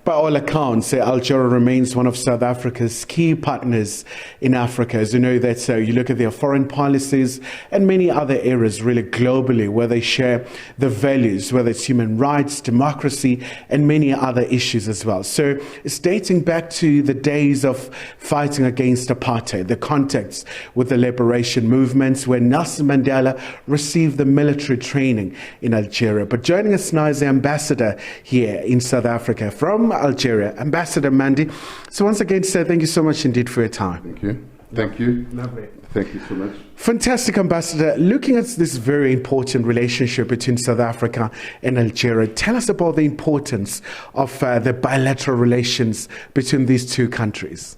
By all accounts, Algeria remains one of South Africa's key partners in Africa. As you know, that you look at their foreign policies and many other areas really globally where they share the values, whether it's human rights, democracy, and many other issues as well. So it's dating back to the days of fighting against apartheid, the contacts with the liberation movements where Nelson Mandela received the military training in Algeria. But joining us now is the ambassador here in South Africa from Algeria, Ambassador Maandi. So once again, sir, thank you so much indeed for your time. Thank you. Thank you. Lovely. Thank you so much. Fantastic, Ambassador. Looking at this very important relationship between South Africa and Algeria, tell us about the importance of the bilateral relations between these two countries.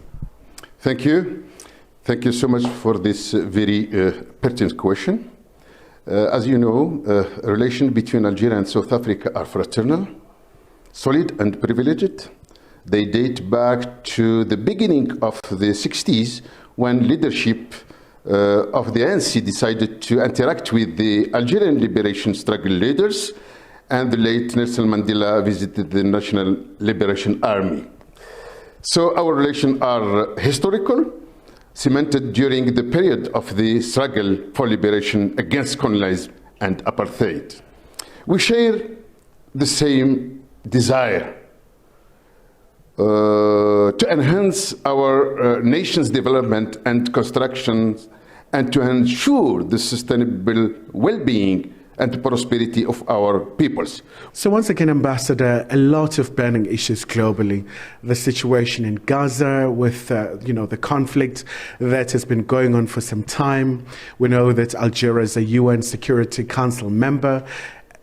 Thank you. Thank you so much for this very pertinent question. As you know, relations between Algeria and South Africa are fraternal, solid and privileged. They date back to the beginning of the 60s when leadership of the ANC decided to interact with the Algerian liberation struggle leaders, and the late Nelson Mandela visited the National Liberation Army. So our relations are historical, cemented during the period of the struggle for liberation against colonialism and apartheid. We share the same desire to enhance our nation's development and construction and to ensure the sustainable well-being and prosperity of our peoples. So once again, Ambassador, a lot of burning issues globally. The situation in Gaza with, the conflict that has been going on for some time. We know that Algeria is a UN Security Council member.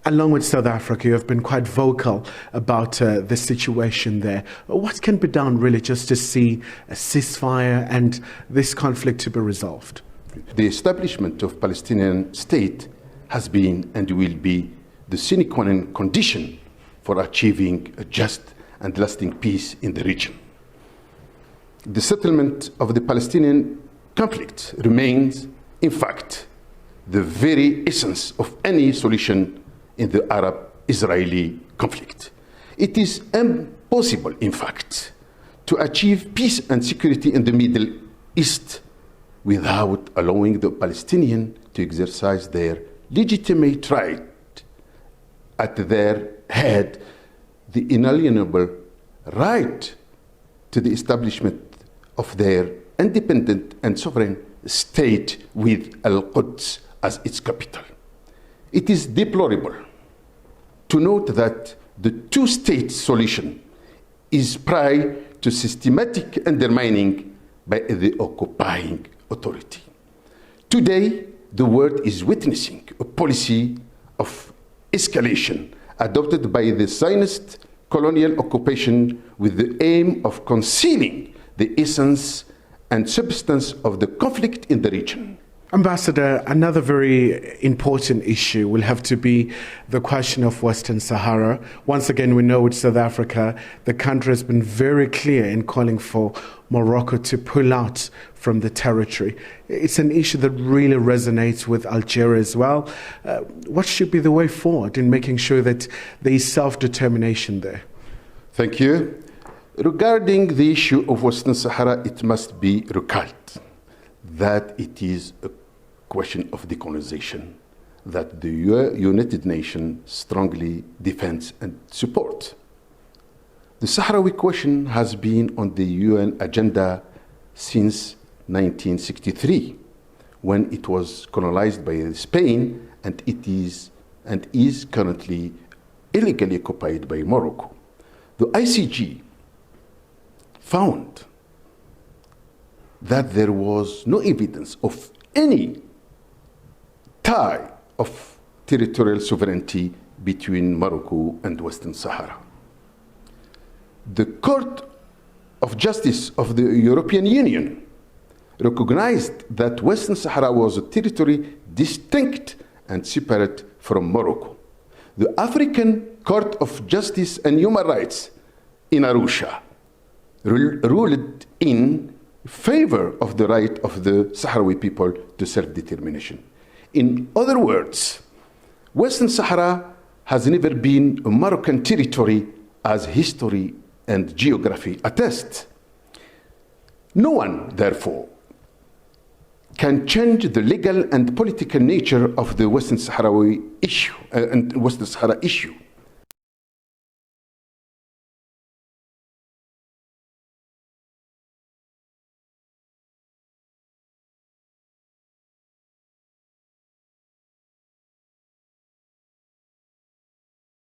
Along with South Africa, you have been quite vocal about the situation there. What can be done really just to see a ceasefire and this conflict to be resolved? The establishment of Palestinian state has been and will be the sine qua non condition for achieving a just and lasting peace in the region. The settlement of the Palestinian conflict remains, in fact, the very essence of any solution in the Arab-Israeli conflict. It is impossible, in fact, to achieve peace and security in the Middle East without allowing the Palestinians to exercise their legitimate right at their head, the inalienable right to the establishment of their independent and sovereign state with Al-Quds as its capital. It is deplorable to note that the two-state solution is prior to systematic undermining by the occupying authority. Today, the world is witnessing a policy of escalation adopted by the Zionist colonial occupation with the aim of concealing the essence and substance of the conflict in the region. Ambassador, another very important issue will have to be the question of Western Sahara. Once again, we know with South Africa, the country has been very clear in calling for Morocco to pull out from the territory. It's an issue that really resonates with Algeria as well. What should be the way forward in making sure that there is self-determination there? Thank you. Regarding the issue of Western Sahara, it must be recalled that it is a question of decolonization that the United Nations strongly defends and supports. The Sahrawi question has been on the UN agenda since 1963, when it was colonized by Spain, and it is currently illegally occupied by Morocco. The ICG found that there was no evidence of any tie of territorial sovereignty between Morocco and Western Sahara. The Court of Justice of the European Union recognized that Western Sahara was a territory distinct and separate from Morocco. The African Court of Justice and Human Rights in Arusha ruled in favor of the right of the Sahrawi people to self-determination. In other words, Western Sahara has never been a Moroccan territory as history and geography attest. No one, therefore, can change the legal and political nature of the Western Sahara issue.